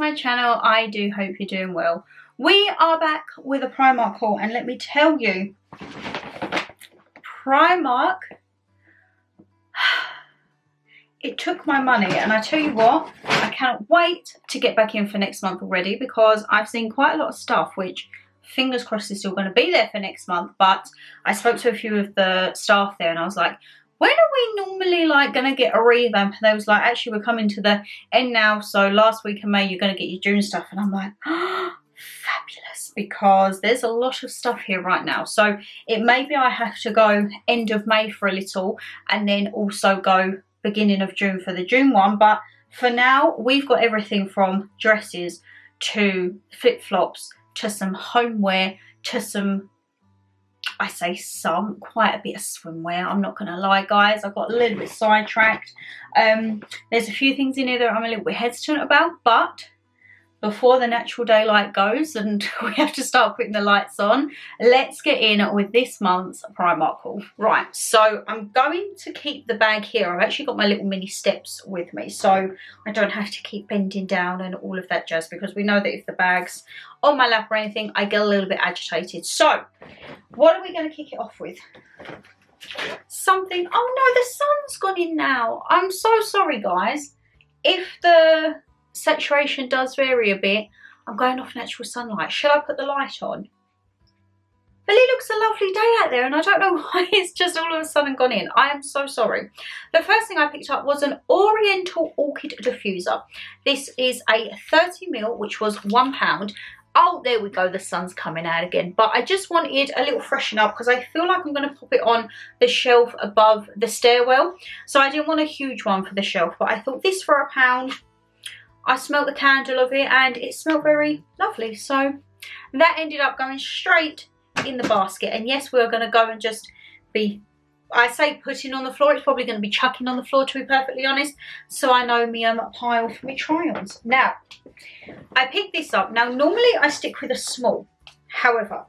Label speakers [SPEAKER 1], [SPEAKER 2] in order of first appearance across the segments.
[SPEAKER 1] to my channel. I do hope you're doing well. We are back with a Primark haul, and let me tell you, Primark, it took my money, and I tell you what, I can't wait to get back in for next month already, because I've seen quite a lot of stuff which, fingers crossed, is still going to be there for next month. But I spoke to a few of the staff there and I was like, when are we normally like going to get a revamp? And they was like, actually, we're coming to the end now, so last week in May you're going to get your June stuff. And I'm like, oh, fabulous, because there's a lot of stuff here right now. So it may be I have to go end of May for a little, and then also go beginning of June for the June one. But for now, we've got everything from dresses to flip-flops to some homeware to some, I say some, quite a bit of swimwear. I'm not going to lie, guys. I got a little bit sidetracked. There's a few things in here that I'm a little bit hesitant about, but before the natural daylight goes and we have to start putting the lights on, let's get in with this month's Primark haul. Right, so I'm going to keep the bag here. I've actually got my little mini steps with me, so I don't have to keep bending down and all of that jazz, because we know that if the bag's on my lap or anything, I get a little bit agitated. So what are we going to kick it off with? Something, oh no, the sun's gone in now. I'm so sorry, guys. If the saturation does vary a bit, I'm going off natural sunlight. Should I put the light on? But it looks a lovely day out there, and I don't know why it's just all of a sudden gone in. I am so sorry. The first thing I picked up was an Oriental Orchid diffuser. This is a 30ml, which was £1. Oh, there we go, the sun's coming out again. But I just wanted a little freshen up, because I feel like I'm going to pop it on the shelf above the stairwell. So I didn't want a huge one for the shelf, but I thought this for £1. I smelled the candle of it and it smelled very lovely. So that ended up going straight in the basket. And yes, we're going to go and just be, I say putting on the floor, it's probably going to be chucking on the floor, to be perfectly honest. So I know me pile for me try-ons. Now, I picked this up. Now, normally I stick with a small. However,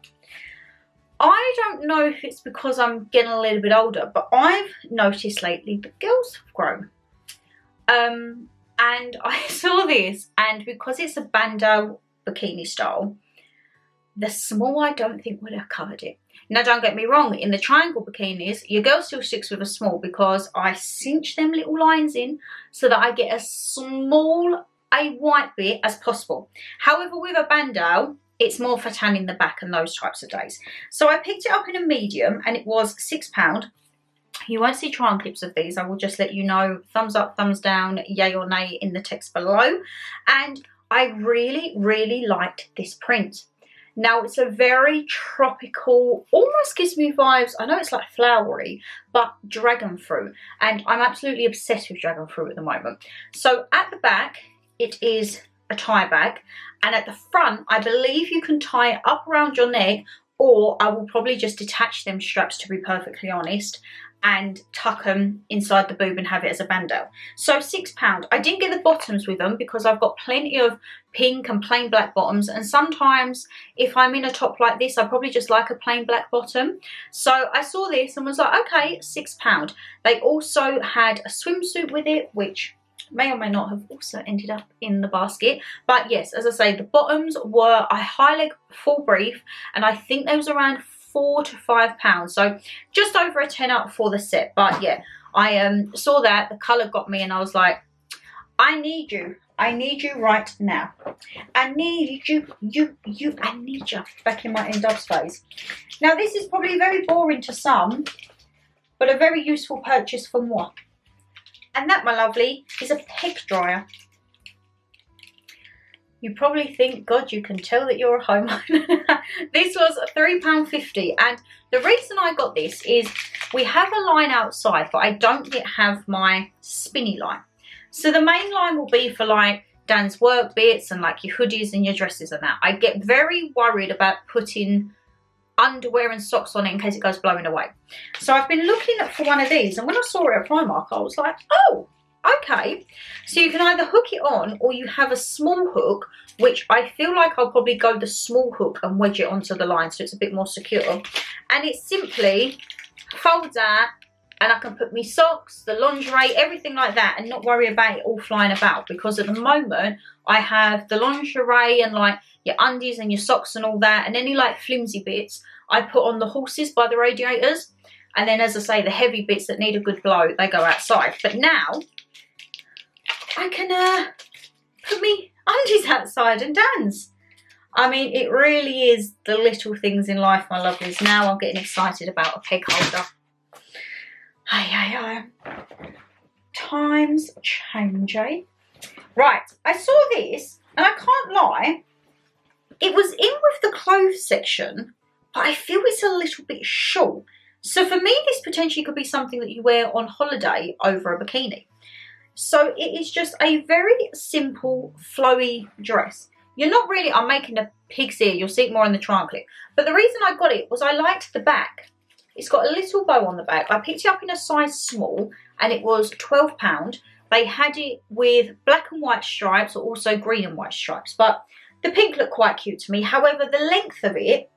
[SPEAKER 1] I don't know if it's because I'm getting a little bit older, but I've noticed lately that girls have grown. And I saw this, and because it's a bandeau bikini style, the small I don't think would have covered it. Now, don't get me wrong, in the triangle bikinis, your girl still sticks with a small, because I cinch them little lines in so that I get as small a white bit as possible. However, with a bandeau, it's more for tanning the back and those types of days. So I picked it up in a medium, and it was £6. You won't see trial clips of these. I will just let you know, thumbs up, thumbs down, yay or nay in the text below. And I really, really liked this print. Now, it's a very tropical, almost gives me vibes, I know it's like flowery, but dragon fruit. And I'm absolutely obsessed with dragon fruit at the moment. So at the back, it is a tie bag. And at the front, I believe you can tie it up around your neck, or I will probably just detach them straps, to be perfectly honest, and tuck them inside the boob and have it as a bandeau. So £6. I didn't get the bottoms with them because I've got plenty of pink and plain black bottoms, and sometimes if I'm in a top like this, I probably just like a plain black bottom. So I saw this and was like, okay, £6. They also had a swimsuit with it, which may or may not have also ended up in the basket. But yes, as I say, the bottoms were a high leg full brief, and I think there was around £4 to £5, so just over a tenner for the set. But yeah, I saw that, the colour got me, and I was like, I need you right now. I need you, I need you, back in my N-Dubs phase. Now, this is probably very boring to some, but a very useful purchase for moi. And that, my lovely, is a peg dryer. You probably think, God, you can tell that you're a homeowner. This was £3.50, and the reason I got this is we have a line outside, but I don't yet have my spinny line. So the main line will be for like Dan's work bits and like your hoodies and your dresses and that. I get very worried about putting underwear and socks on it in case it goes blowing away. So I've been looking for one of these, and when I saw it at Primark, I was like, oh, okay. So you can either hook it on, or you have a small hook, which I feel like I'll probably go the small hook and wedge it onto the line so it's a bit more secure. And it simply folds out and I can put my socks, the lingerie, everything like that, and not worry about it all flying about, because at the moment I have the lingerie and like your undies and your socks and all that, and any like flimsy bits I put on the horses by the radiators, and then, as I say, the heavy bits that need a good blow, they go outside. But now I can put me undies outside and dance. I mean, it really is the little things in life, my lovelies. Now I'm getting excited about a peg holder. Hey. Times change, eh? Right, I saw this, and I can't lie, it was in with the clothes section, but I feel it's a little bit short. So for me, this potentially could be something that you wear on holiday over a bikini. So it is just a very simple, flowy dress. You're not really, I'm making a pig's ear, you'll see it more in the triangle clip. But the reason I got it was I liked the back. It's got a little bow on the back. I picked it up in a size small, and it was £12. They had it with black and white stripes, or also green and white stripes. But the pink looked quite cute to me. However, the length of it,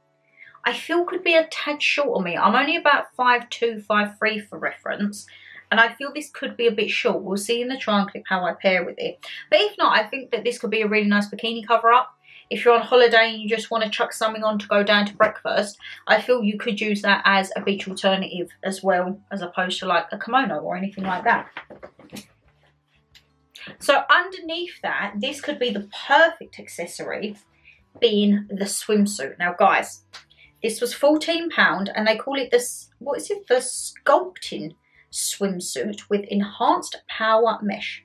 [SPEAKER 1] I feel could be a tad short on me. I'm only about 5'2", 5'3" for reference. And I feel this could be a bit short. We'll see in the triangle clip how I pair with it. But if not, I think that this could be a really nice bikini cover up. If you're on holiday and you just want to chuck something on to go down to breakfast, I feel you could use that as a beach alternative as well, as opposed to like a kimono or anything like that. So underneath that, this could be the perfect accessory, being the swimsuit. Now guys, this was £14, and they call it this, what is it? The sculpting swimsuit with enhanced power mesh.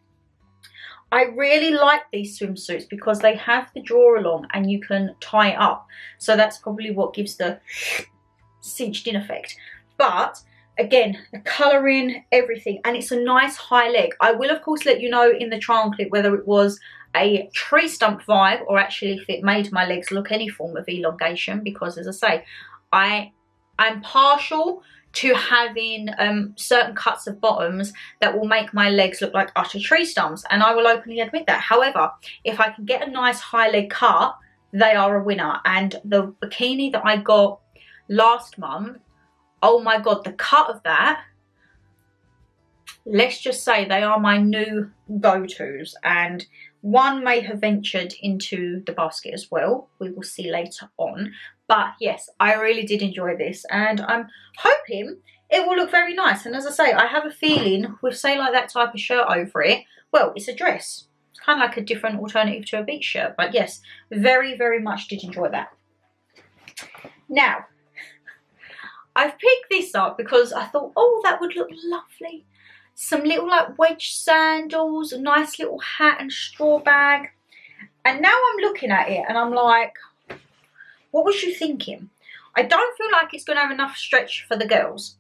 [SPEAKER 1] I really like these swimsuits because they have the drawer along and you can tie it up. So that's probably what gives the cinched in effect. But again, the colouring, everything, and it's a nice high leg. I will of course let you know in the trial clip whether it was a tree stump vibe or actually if it made my legs look any form of elongation, because as I say, I'm partial to having certain cuts of bottoms that will make my legs look like utter tree stumps, and I will openly admit that. However, if I can get a nice high leg cut, they are a winner. And the bikini that I got last month, oh my god, the cut of that, let's just say they are my new go-tos, and one may have ventured into the basket as well. We will see later on. But yes, I really did enjoy this, and I'm hoping it will look very nice. And as I say, I have a feeling with, say, like that type of shirt over it, well, it's a dress. It's kind of like a different alternative to a beach shirt. But yes, very, very much did enjoy that. Now, I've picked this up because I thought, oh, that would look lovely. Some little like wedge sandals, a nice little hat and straw bag. And now I'm looking at it and I'm like, what was you thinking? I don't feel like it's going to have enough stretch for the girls,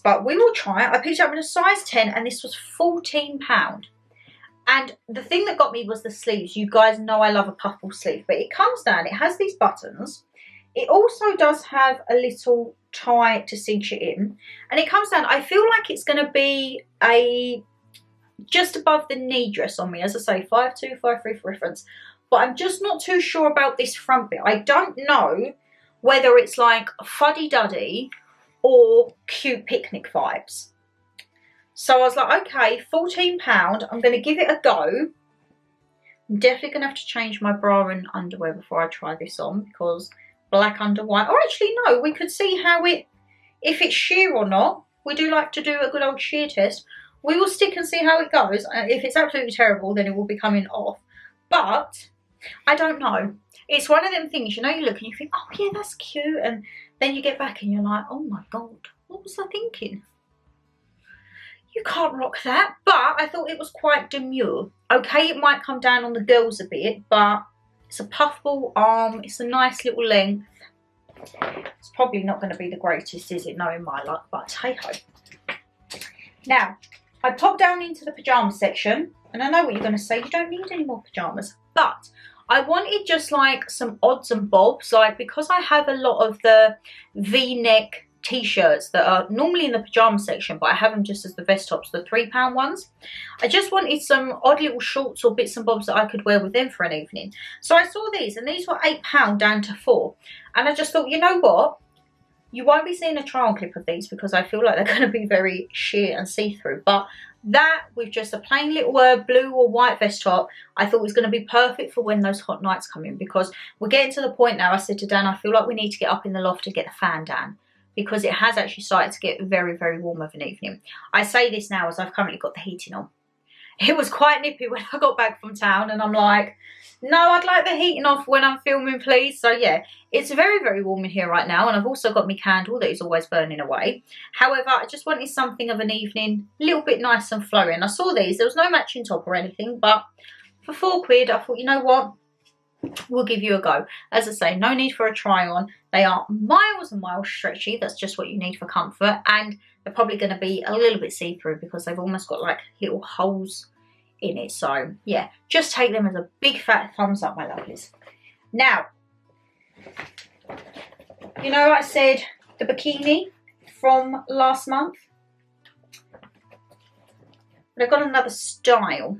[SPEAKER 1] but we will try it. I picked it up in a size 10 and this was £14. And the thing that got me was the sleeves. You guys know I love a puffball sleeve, but it comes down, it has these buttons. It also does have a little tie to cinch it in, and it comes down. I feel like it's going to be a just above the knee dress on me. As I say, 5'2", 5'3" for reference. But I'm just not too sure about this front bit. I don't know whether it's like fuddy-duddy or cute picnic vibes. So I was like, okay, £14, I'm going to give it a go. I'm definitely going to have to change my bra and underwear before I try this on, because black under white. Or actually, no, we could see how it, if it's sheer or not. We do like to do a good old sheer test. We will stick and see how it goes. If it's absolutely terrible, then it will be coming off. But I don't know. It's one of them things, you know, you look and you think, oh yeah, that's cute. And then you get back and you're like, oh my God, what was I thinking? You can't rock that. But I thought it was quite demure. Okay, it might come down on the girls a bit, but it's a puffball arm. It's a nice little length. It's probably not going to be the greatest, is it, knowing my luck, but hey ho. Now, I popped down into the pajama section, and I know what you're going to say, you don't need any more pajamas, but I wanted just like some odds and bobs, like because I have a lot of the V-neck t-shirts that are normally in the pajama section, but I have them just as the vest tops, the £3 ones. I just wanted some odd little shorts or bits and bobs that I could wear with them for an evening. So I saw these, and these were £8 down to £4. And I just thought, you know what? You won't be seeing a try on clip of these because I feel like they're going to be very sheer and see-through. But that with just a plain little blue or white vest top, I thought was going to be perfect for when those hot nights come in, because we're getting to the point now. I said to Dan, I feel like we need to get up in the loft to get the fan down, because it has actually started to get very, very warm of an evening. I say this now as I've currently got the heating on. It was quite nippy when I got back from town, and I'm like, no, I'd like the heating off when I'm filming, please. So yeah, it's very, very warm in here right now, and I've also got my candle that is always burning away. However, I just wanted something of an evening, a little bit nice and flowing. I saw these, there was no matching top or anything, but for £4, I thought, you know what, we'll give you a go. As I say, no need for a try on. They are miles and miles stretchy. That's just what you need for comfort, and they're probably going to be a little bit see-through because they've almost got like little holes in it. So yeah, just take them as a big fat thumbs up, my lovelies. Now, you know, I said the bikini from last month, but I've got another style.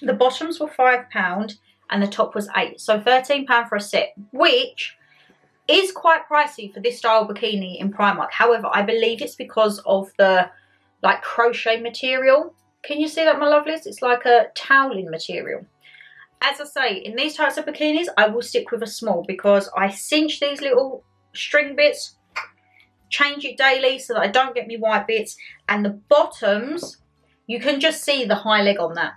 [SPEAKER 1] The bottoms were £5 and the top was £8, so £13 for a set, which is quite pricey for this style bikini in Primark. However, I believe it's because of the like crochet material. Can you see that, my lovelies? It's like a toweling material. As I say, in these types of bikinis, I will stick with a small because I cinch these little string bits, change it daily so that I don't get me white bits. And the bottoms, you can just see the high leg on that.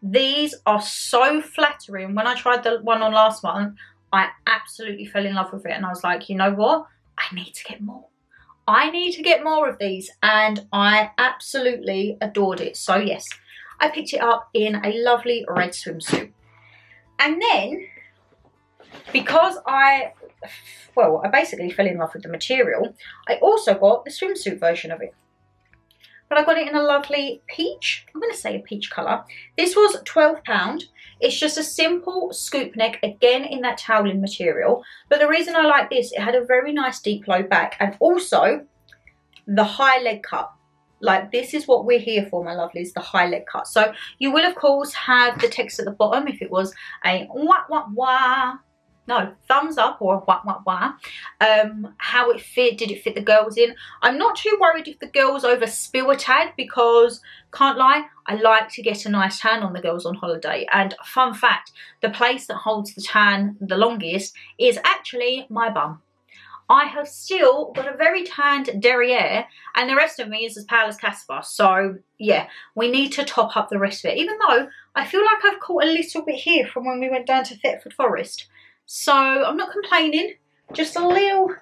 [SPEAKER 1] These are so flattering. When I tried the one on last month, I absolutely fell in love with it. And I was like, you know what? I need to get more. I need to get more of these, and I absolutely adored it. So yes, I picked it up in a lovely red swimsuit. And then, because I basically fell in love with the material, I also got the swimsuit version of it. But I got it in a lovely peach, I'm going to say a peach colour. This was £12. It's just a simple scoop neck, again in that toweling material. But the reason I like this, it had a very nice deep low back, and also the high leg cut. Like, this is what we're here for, my lovelies, the high leg cut. So you will of course have the text at the bottom if it was a wah wah wah. No, thumbs up or a wah wah wah. How it fit, did it fit the girls in? I'm not too worried if the girls overspill a tad, because can't lie, I like to get a nice tan on the girls on holiday. And fun fact, the place that holds the tan the longest is actually my bum. I have still got a very tanned derriere, and the rest of me is as pale as Casper. So yeah, we need to top up the rest of it, even though I feel like I've caught a little bit here from when we went down to Thetford Forest. So I'm not complaining, just a little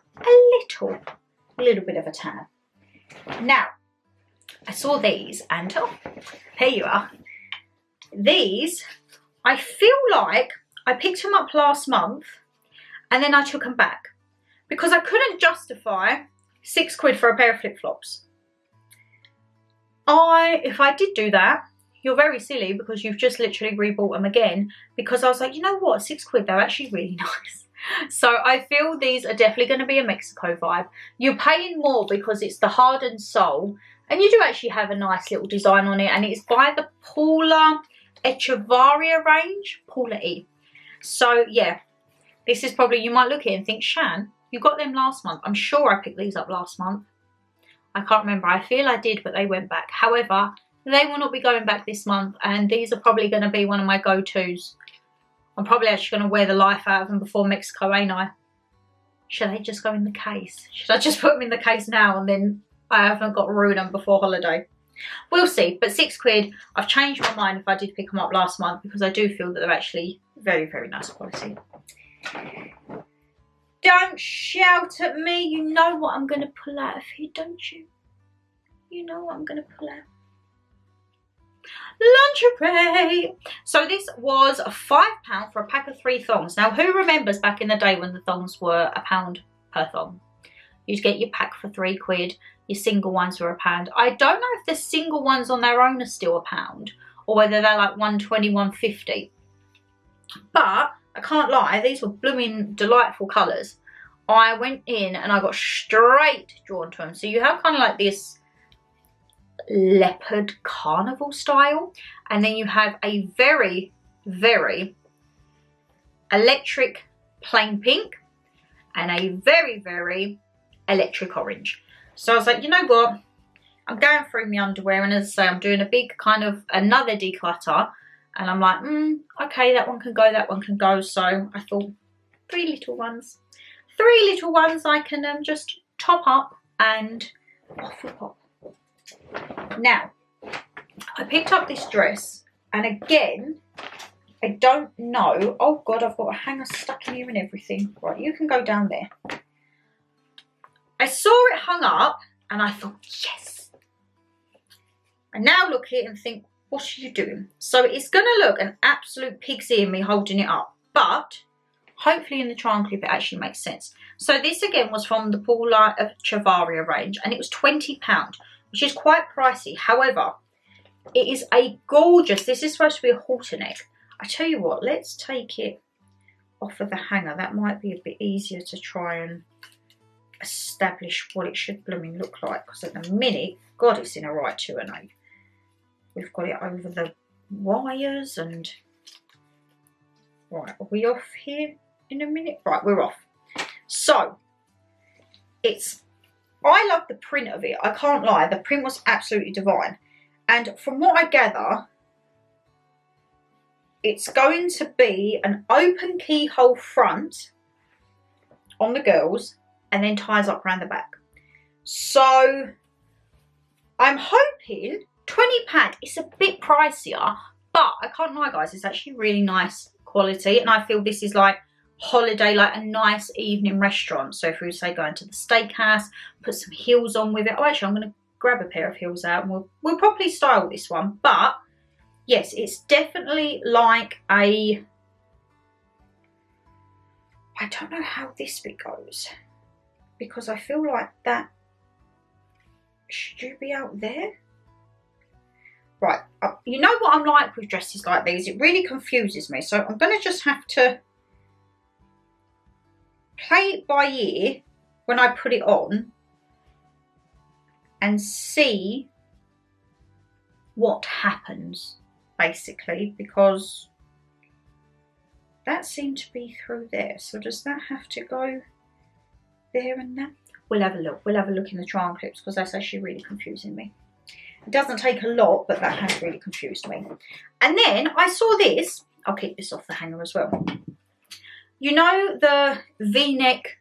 [SPEAKER 1] bit of a tan. Now, I saw these, and oh, here you are. These, I feel like I picked them up last month and then I took them back because I couldn't justify £6 for a pair of flip-flops. If I did do that, you're very silly because you've just literally rebought them again, because I was like, you know what, £6, they're actually really nice. So I feel these are definitely going to be a Mexico vibe. You're paying more because it's the hardened sole, and you do actually have a nice little design on it, and it's by the Paula Echevarria range, Paula E. So yeah, this is probably, you might look at it and think, Shan, you got them last month. I'm sure I picked these up last month. I can't remember, I feel I did, but they went back. However, they will not be going back this month, and these are probably going to be one of my go-tos. I'm probably actually going to wear the life out of them before Mexico, ain't I? Should they just go in the case? Should I just put them in the case now and then I haven't got to ruin them before holiday? We'll see, but £6, I've changed my mind if I did pick them up last month, because I do feel that they're actually very, very nice quality. Don't shout at me, you know what I'm going to pull out of here, don't you? You know what I'm going to pull out. Lingerie. So this was £5 for a pack of 3 thongs. Now, who remembers back in the day when the thongs were £1 per thong? You'd get your pack for £3, your single ones were £1. I don't know if the single ones on their own are still £1, or whether they're like £1.20, £1.50. But I can't lie, these were blooming delightful colours. I went in and I got straight drawn to them. So you have kind of like this leopard carnival style, and then you have a very, very electric plain pink, and a very, very electric orange. So I was like, you know what? I'm going through my underwear, and as I say, I'm doing a big kind of another declutter, and I'm like, okay, that one can go, that one can go. So I thought, three little ones I can just top up, and off we pop. Now, I picked up this dress, and again, I don't know. Oh God, I've got a hanger stuck in here and everything. Right, you can go down there. I saw it hung up, and I thought, yes. I now look at it and think, what are you doing? So it's going to look an absolute pig's ear, me holding it up, but hopefully in the triangle clip it actually makes sense. So this again was from the Paula of Chavaria range, and it was £20, which is quite pricey. However, it is a gorgeous, this is supposed to be a halter neck. I tell you what, let's take it off of the hanger. That might be a bit easier to try and establish what it should blooming look like, because at the minute, God, it's in a right 2 and 8. We've got it over the wires and... Right, are we off here in a minute? Right, we're off. So, I love the print of it. I can't lie, the print was absolutely divine. And from what I gather, it's going to be an open keyhole front on the girls and then ties up around the back. So, I'm hoping... £20, it's a bit pricier, but I can't lie guys, it's actually really nice quality, and I feel this is like holiday, like a nice evening restaurant. So if we say going to the steakhouse, put some heels on with it. Oh, actually I'm going to grab a pair of heels out and we'll probably style this one. But yes, it's definitely like a, I don't know how this bit goes, because I feel like that, should you be out there? Right, you know what I'm like with dresses like these, it really confuses me. So I'm going to just have to play it by ear when I put it on and see what happens, basically, because that seemed to be through there. So does that have to go there and that? We'll have a look. We'll have a look in the triangle clips, because that's actually really confusing me. It doesn't take a lot, but that has really confused me. And then I saw this. I'll keep this off the hanger as well. You know the V-neck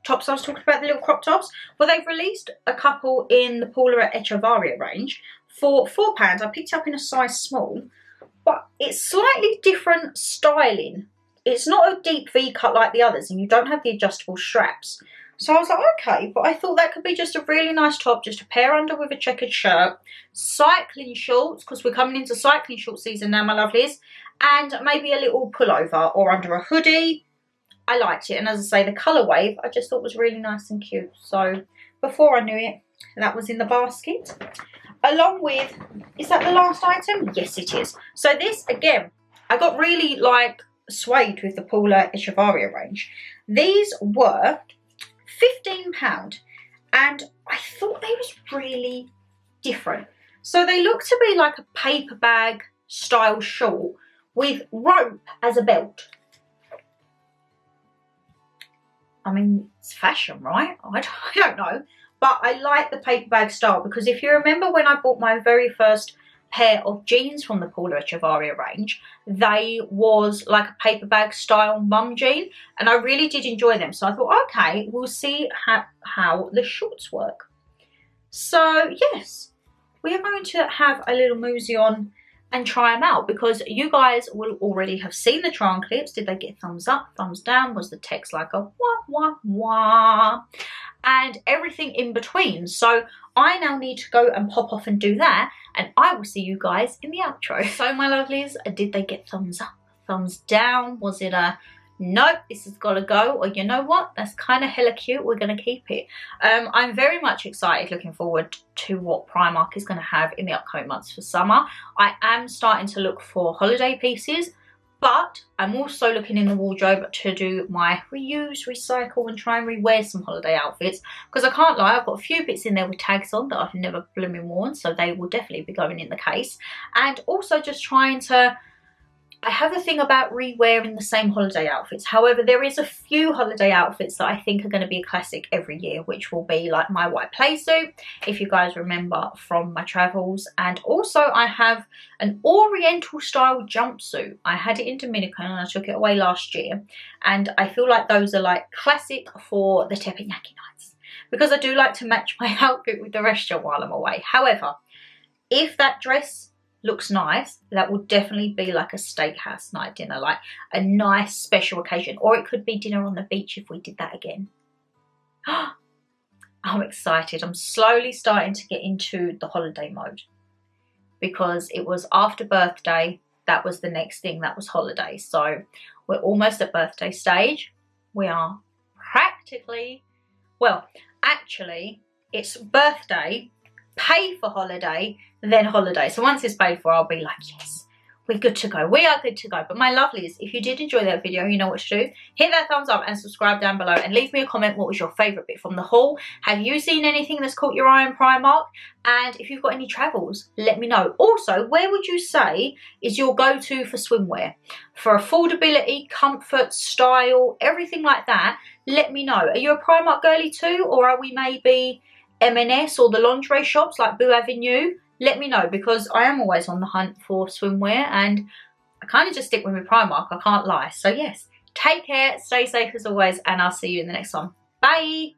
[SPEAKER 1] tops I was talking about, the little crop tops? Well, they've released a couple in the Paula Echevarria range for £4. I picked it up in a size small, but it's slightly different styling. It's not a deep V-cut like the others, and you don't have the adjustable straps. So I was like, okay, but I thought that could be just a really nice top, just a pair under with a checkered shirt, cycling shorts, because we're coming into cycling short season now, my lovelies, and maybe a little pullover or under a hoodie. I liked it, and as I say, the colour wave I just thought was really nice and cute. So before I knew it, that was in the basket. Along with, is that the last item? Yes, it is. So this, again, I got really like swayed with the Paula Echevarria range. These were £15, and I thought they was really different. So they look to be like a paper bag style shawl with rope as a belt. I mean, it's fashion, right? I don't know, but I like the paper bag style, because if you remember when I bought my very first pair of jeans from the Paula Echevarria range, they was like a paper bag style mum jean, and I really did enjoy them. So I thought, okay, we'll see how the shorts work. So yes, we are going to have a little mosey on and try them out, because you guys will already have seen the try on clips. Did they get thumbs up, thumbs down? Was the text like a wah wah wah? And everything in between. So I now need to go and pop off and do that, and I will see you guys in the outro. So my lovelies, did they get thumbs up, thumbs down? Was it a nope, this has got to go, or you know what, that's kind of hella cute, we're going to keep it? I'm very much excited, looking forward to what Primark is going to have in the upcoming months for summer. I am starting to look for holiday pieces, but I'm also looking in the wardrobe to do my reuse, recycle, and try and rewear some holiday outfits, because I can't lie, I've got a few bits in there with tags on that I've never blooming worn, so they will definitely be going in the case. And also just trying to I have a thing about re-wearing the same holiday outfits. However, there is a few holiday outfits that I think are going to be a classic every year, which will be like my white play suit, if you guys remember from my travels. And also I have an Oriental style jumpsuit. I had it in Dominican and I took it away last year. And I feel like those are like classic for the teppanyaki nights, because I do like to match my outfit with the restaurant while I'm away. However, if that dress looks nice, that would definitely be like a steakhouse night dinner, like a nice special occasion. Or it could be dinner on the beach if we did that again. I'm excited. I'm slowly starting to get into the holiday mode, because it was after birthday, that was the next thing, that was holiday. So we're almost at birthday stage. We are practically, well, actually it's birthday, pay for holiday, then holiday. So once it's paid for, I'll be like, yes, we're good to go. We are good to go. But my lovelies, if you did enjoy that video, you know what to do. Hit that thumbs up and subscribe down below, and leave me a comment. What was your favourite bit from the haul? Have you seen anything that's caught your eye in Primark? And if you've got any travels, let me know. Also, where would you say is your go-to for swimwear? For affordability, comfort, style, everything like that, let me know. Are you a Primark girly too? Or are we maybe M&S or the lingerie shops like Boo Avenue? Let me know, because I am always on the hunt for swimwear and I kind of just stick with my Primark, I can't lie. So yes, take care, stay safe as always, and I'll see you in the next one. Bye!